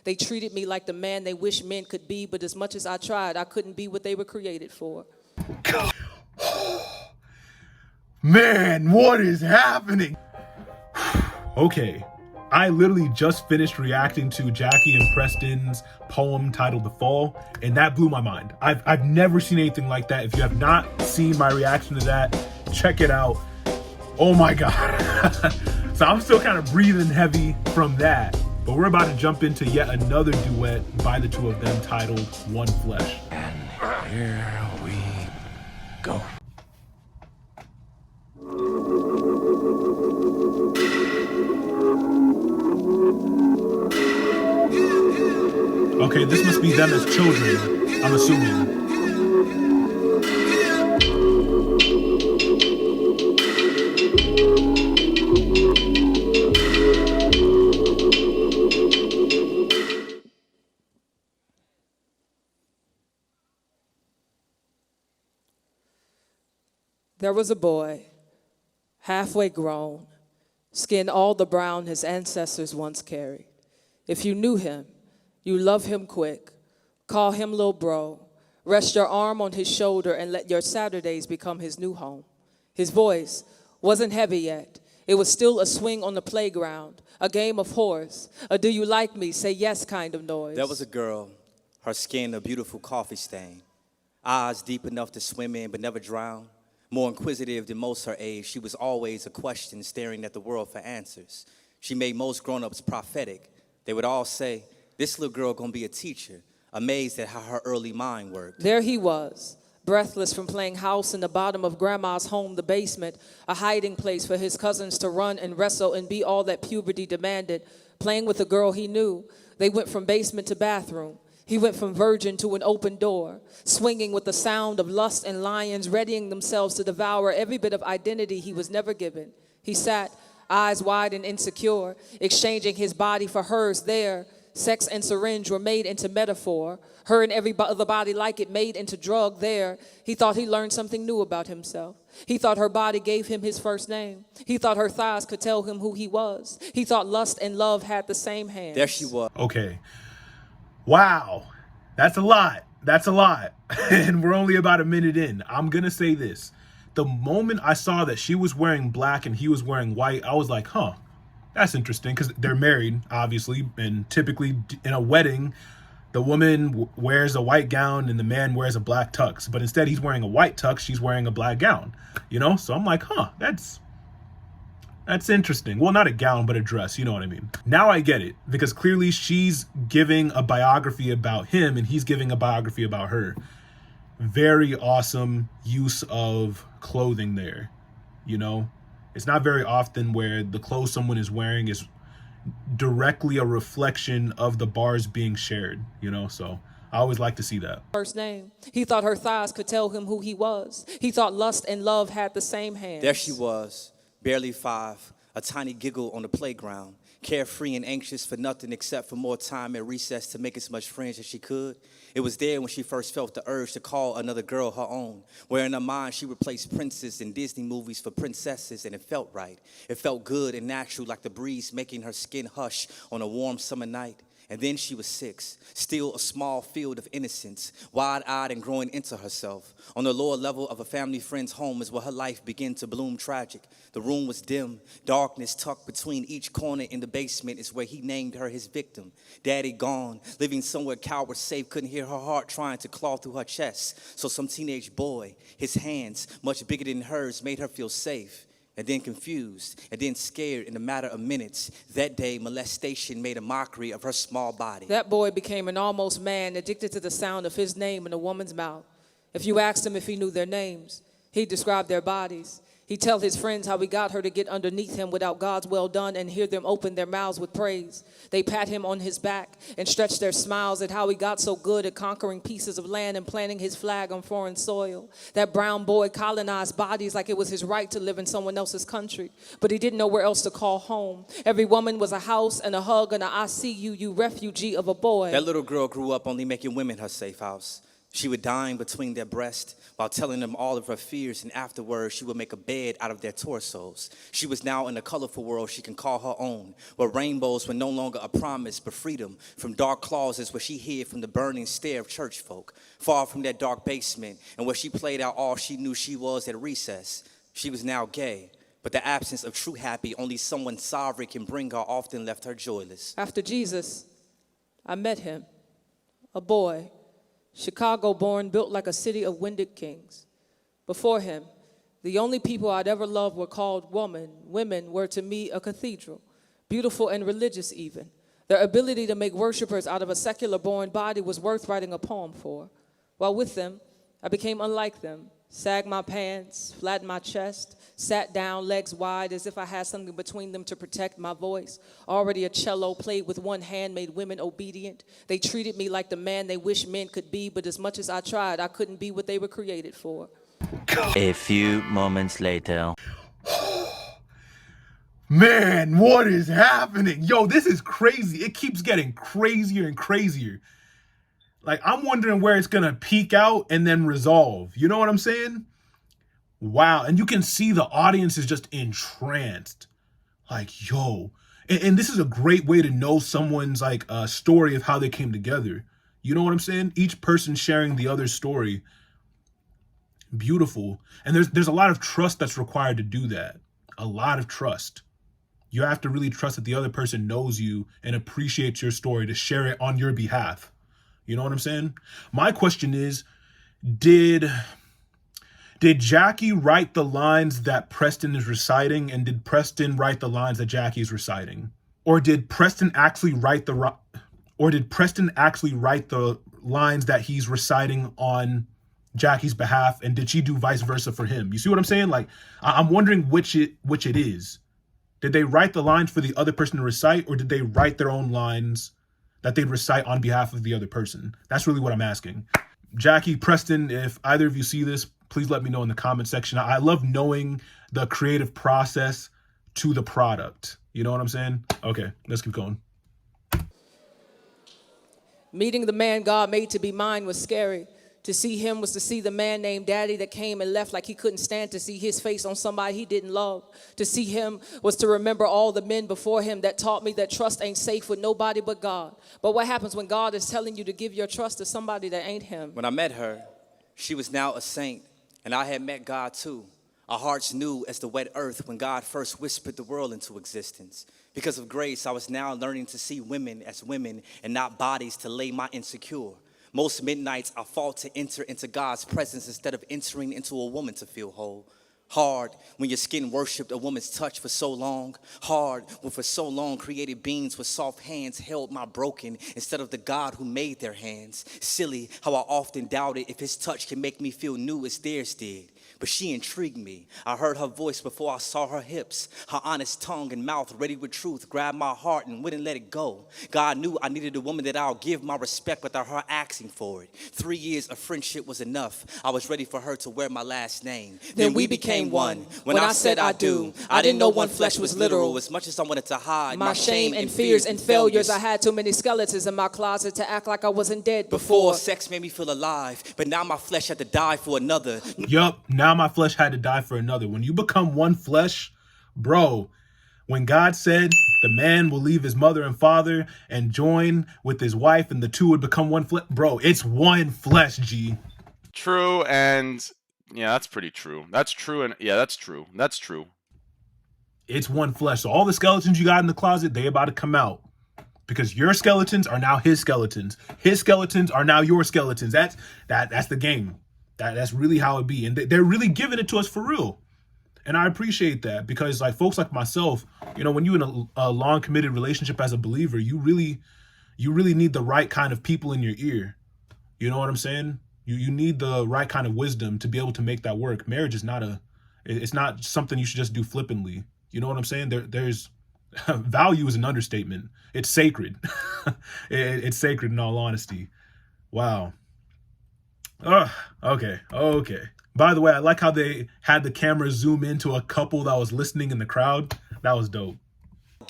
They treated me like the man they wish men could be, but as much as I tried, I couldn't be what they were created for. Man, what is happening? Okay, I literally just finished reacting to Jackie and Preston's poem titled The Fall, and that blew my mind. I've never seen anything like that. If you have not seen my reaction to that, check it out. Oh my God. So I'm still kind of breathing heavy from that, but we're about to jump into yet another duet by the two of them titled One Flesh. And here we go. Okay, this must be them as children, I'm assuming. There was a boy, halfway grown, skin all the brown his ancestors once carried. If you knew him, you love him quick, call him Lil Bro, rest your arm on his shoulder and let your Saturdays become his new home. His voice wasn't heavy yet. It was still a swing on the playground, a game of horse, a do you like me, say yes kind of noise. There was a girl, her skin a beautiful coffee stain, eyes deep enough to swim in but never drown. More inquisitive than most her age, she was always a question staring at the world for answers. She made most grown-ups prophetic. They would all say, this little girl gonna be a teacher, amazed at how her early mind worked. There he was, breathless from playing house in the bottom of grandma's home, the basement, a hiding place for his cousins to run and wrestle and be all that puberty demanded, playing with a girl he knew. They went from basement to bathroom. He went from virgin to an open door, swinging with the sound of lust and lions readying themselves to devour every bit of identity he was never given. He sat, eyes wide and insecure, exchanging his body for hers there. Sex and syringe were made into metaphor. Her and every other body like it made into drug there. He thought he learned something new about himself. He thought her body gave him his first name. He thought her thighs could tell him who he was. He thought lust and love had the same hands. There she was. Okay. Wow. That's a lot. That's a lot. And we're only about a minute in. I'm going to say this. The moment I saw that she was wearing black and he was wearing white, I was like, huh, that's interesting, because they're married, obviously, and typically in a wedding, the woman wears a white gown and the man wears a black tux. But instead, he's wearing a white tux, she's wearing a black gown, you know? So I'm like, huh, that's interesting. Well, not a gown, but a dress, you know what I mean? Now I get it, because clearly she's giving a biography about him and he's giving a biography about her. Very awesome use of clothing there, you know? It's not very often where the clothes someone is wearing is directly a reflection of the bars being shared, you know? So I always like to see that. First name. He thought her thighs could tell him who he was. He thought lust and love had the same hands. There she was, barely 5, a tiny giggle on the playground, carefree and anxious for nothing except for more time at recess to make as much friends as she could. It was there when she first felt the urge to call another girl her own, where in her mind she replaced princes in Disney movies for princesses, and it felt right. It felt good and natural, like the breeze making her skin hush on a warm summer night. And then she was 6, still a small field of innocence, wide-eyed and growing into herself. On the lower level of a family friend's home is where her life began to bloom tragic. The room was dim, darkness tucked between each corner in the basement is where he named her his victim. Daddy gone, living somewhere coward safe, couldn't hear her heart trying to claw through her chest. So some teenage boy, his hands much bigger than hers, made her feel safe. And then confused, and then scared in a matter of minutes. That day, molestation made a mockery of her small body. That boy became an almost man, addicted to the sound of his name in a woman's mouth. If you asked him if he knew their names, he'd describe their bodies. He'd tell his friends how he got her to get underneath him without God's well done and hear them open their mouths with praise. They pat him on his back and stretch their smiles at how he got so good at conquering pieces of land and planting his flag on foreign soil. That brown boy colonized bodies like it was his right to live in someone else's country, but he didn't know where else to call home. Every woman was a house and a hug and a I see you, you refugee of a boy. That little girl grew up only making women her safe house. She would dine between their breasts while telling them all of her fears, and afterwards she would make a bed out of their torsos. She was now in a colorful world she can call her own, where rainbows were no longer a promise but freedom from dark closets where she hid from the burning stare of church folk, far from that dark basement, and where she played out all she knew she was at recess. She was now gay, but the absence of true happy only someone sovereign can bring her often left her joyless. After Jesus, I met him, a boy, Chicago-born, built like a city of winded kings. Before him, the only people I'd ever loved were called woman. Women were to me a cathedral, beautiful and religious even. Their ability to make worshipers out of a secular-born body was worth writing a poem for. While with them, I became unlike them, sagged my pants, flattened my chest, sat down, legs wide, as if I had something between them to protect my voice. Already a cello played with one hand made women obedient. They treated me like the man they wish men could be, but as much as I tried, I couldn't be what they were created for. A few moments later. Man, what is happening? Yo, this is crazy. It keeps getting crazier and crazier. Like, I'm wondering where it's going to peak out and then resolve. You know what I'm saying? Wow. And you can see the audience is just entranced. Like, yo. And this is a great way to know someone's, like, story of how they came together. You know what I'm saying? Each person sharing the other's story. Beautiful. And there's a lot of trust that's required to do that. A lot of trust. You have to really trust that the other person knows you and appreciates your story to share it on your behalf. You know what I'm saying? My question is, did Jackie write the lines that Preston is reciting, and did Preston write the lines that Jackie is reciting? Or did Preston actually write the lines that he's reciting on Jackie's behalf, and did she do vice versa for him? You see what I'm saying? Like, I'm wondering which it is. Did they write the lines for the other person to recite, or did they write their own lines that they'd recite on behalf of the other person? That's really what I'm asking. Jackie, Preston, if either of you see this, please let me know in the comment section. I love knowing the creative process to the product. You know what I'm saying? Okay, let's keep going. Meeting the man God made to be mine was scary. To see him was to see the man named Daddy that came and left like he couldn't stand to see his face on somebody he didn't love. To see him was to remember all the men before him that taught me that trust ain't safe with nobody but God. But what happens when God is telling you to give your trust to somebody that ain't him? When I met her, she was now a saint, and I had met God too. Our hearts knew as the wet earth when God first whispered the world into existence. Because of grace, I was now learning to see women as women and not bodies to lay my insecure. Most midnights, I fought to enter into God's presence instead of entering into a woman to feel whole. Hard when your skin worshipped a woman's touch for so long. Hard when for so long created beings with soft hands held my broken instead of the God who made their hands. Silly how I often doubted if his touch can make me feel new as theirs did. But she intrigued me. I heard her voice before I saw her hips. Her honest tongue and mouth ready with truth grabbed my heart and wouldn't let it go. God knew I needed a woman that I'll give my respect without her asking for it. 3 years of friendship was enough. I was ready for her to wear my last name. Then we became one. When I said I do, I didn't know one flesh was literal. As much as I wanted to hide my shame and fears and failures, I had too many skeletons in my closet to act like I wasn't dead before. Sex made me feel alive, but now my flesh had to die for another. Yup, now my flesh had to die for another. When you become one flesh, bro, when God said the man will leave his mother and father and join with his wife and the two would become one flesh, bro, it's one flesh, G. True, and yeah, that's pretty true. That's true, and yeah, that's true. That's true. It's one flesh. So all the skeletons you got in the closet, they about to come out. Because your skeletons are now his skeletons. His skeletons are now your skeletons. That's the game. That's really how it be. And they're really giving it to us for real. And I appreciate that because like folks like myself, you know, when you're in a long committed relationship as a believer, you really need the right kind of people in your ear. You know what I'm saying? You need the right kind of wisdom to be able to make that work. Marriage is it's not something you should just do flippantly. You know what I'm saying? There's value is an understatement. It's sacred. It's sacred in all honesty. Wow. Okay. By the way, I like how they had the camera zoom into a couple that was listening in the crowd. That was dope.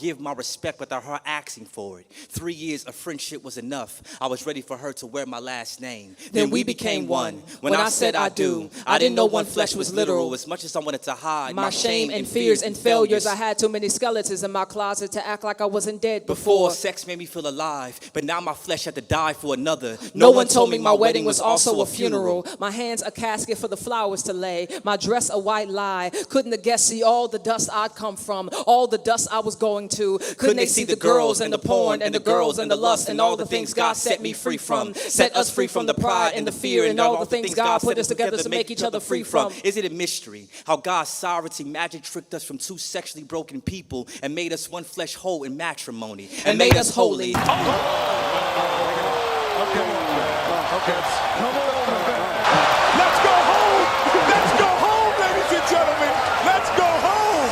give my respect without her asking for it. 3 years of friendship was enough. I was ready for her to wear my last name. Then we became one. When I said I do, I didn't know one flesh was literal. As much as I wanted to hide My shame and fears and failures. I had too many skeletons in my closet to act like I wasn't dead Before, before. sex made me feel alive, but now my flesh had to die for another. No one told me my wedding was also a funeral. My hands a casket for the flowers to lay. My dress a white lie. Couldn't the guests see all the dust I'd come from? All the dust I was going to. Couldn't they see the girls and the porn and the girls and the lust and all the things God set me free from? Set us free from the pride and the fear and all the things God put us together to make each other free from. Is it a mystery how God's sovereignty magic tricked us from two sexually broken people and made us one flesh whole in matrimony And made us holy. Okay. Come on. Let's go home. Let's go home, ladies and gentlemen. Let's go home.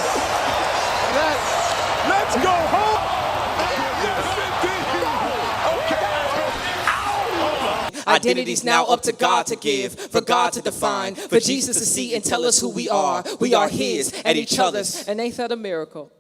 Let's go home. Yes, indeed. Okay. Identity's now up to God to give, for God to define, for Jesus to see and tell us who we are. We are His and each other's. And ain't that a miracle?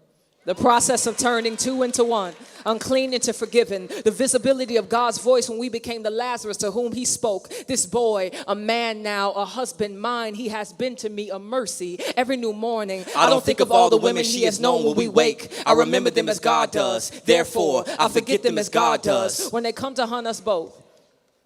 The process of turning two into one, unclean into forgiven, the visibility of God's voice when we became the Lazarus to whom He spoke. This boy, a man now, a husband, mine, he has been to me a mercy. Every new morning, I don't think of all the women He has known when we wake. I remember them as God does. Therefore, I forget them as God does. When they come to hunt us both,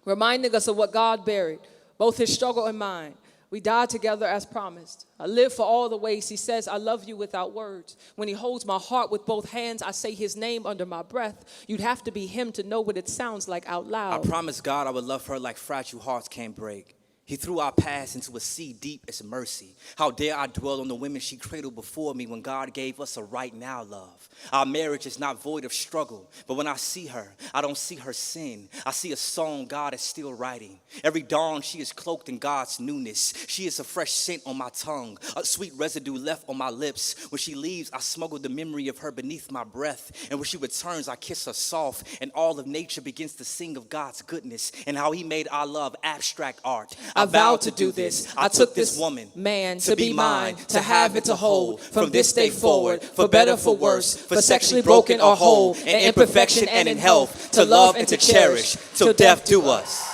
reminding us of what God buried, both His struggle and mine. We died together as promised. I live for all the ways He says, I love you without words. When He holds my heart with both hands, I say His name under my breath. You'd have to be Him to know what it sounds like out loud. I promised God I would love her like fragile hearts can't break. He threw our past into a sea deep as mercy. How dare I dwell on the women she cradled before me when God gave us a right now love. Our marriage is not void of struggle, but when I see her, I don't see her sin. I see a song God is still writing. Every dawn she is cloaked in God's newness. She is a fresh scent on my tongue, a sweet residue left on my lips. When she leaves, I smuggle the memory of her beneath my breath. And when she returns, I kiss her soft, and all of nature begins to sing of God's goodness and how He made our love abstract art. I vowed to do this. I took this woman, man, to be mine, to have and to hold. From this day forward, for better, for worse, for sexually broken or whole, in imperfection and in health, to love and to cherish, till death do us.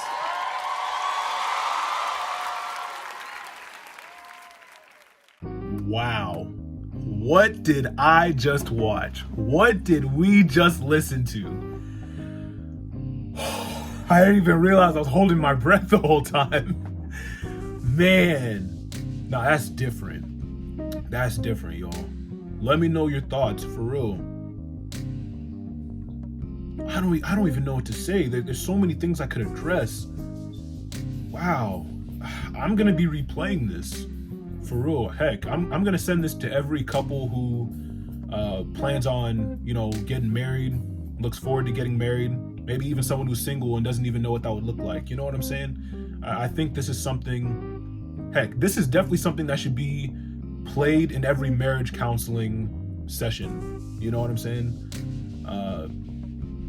Wow. What did I just watch? What did we just listen to? I didn't even realize I was holding my breath the whole time. Man. No, that's different. That's different, y'all. Let me know your thoughts, for real. I don't even know what to say. There's so many things I could address. Wow. I'm gonna be replaying this. For real. Heck, I'm gonna send this to every couple who plans on, getting married, looks forward to getting married. Maybe even someone who's single and doesn't even know what that would look like. You know what I'm saying? I think this is something, this is definitely something that should be played in every marriage counseling session. You know what I'm saying?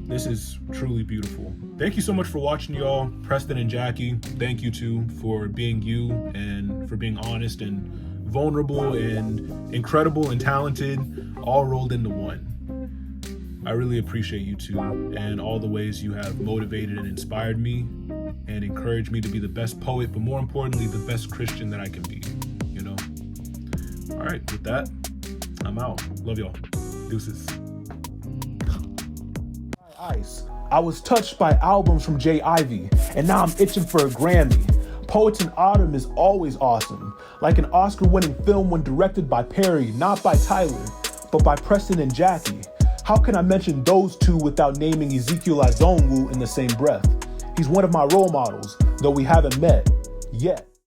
This is truly beautiful. Thank you so much for watching, y'all. Preston and Jackie, thank you too for being you and for being honest and vulnerable and incredible and talented, all rolled into one. I really appreciate you two and all the ways you have motivated and inspired me and encouraged me to be the best poet, but more importantly, the best Christian that I can be, All right, with that, I'm out. Love y'all. Deuces. Ice. I was touched by albums from Jay Ivy, and now I'm itching for a Grammy. Poets in Autumn is always awesome, like an Oscar-winning film when directed by Perry, not by Tyler, but by Preston and Jackie. How can I mention those two without naming Ezekiel Azonwu in the same breath? He's one of my role models, though we haven't met yet.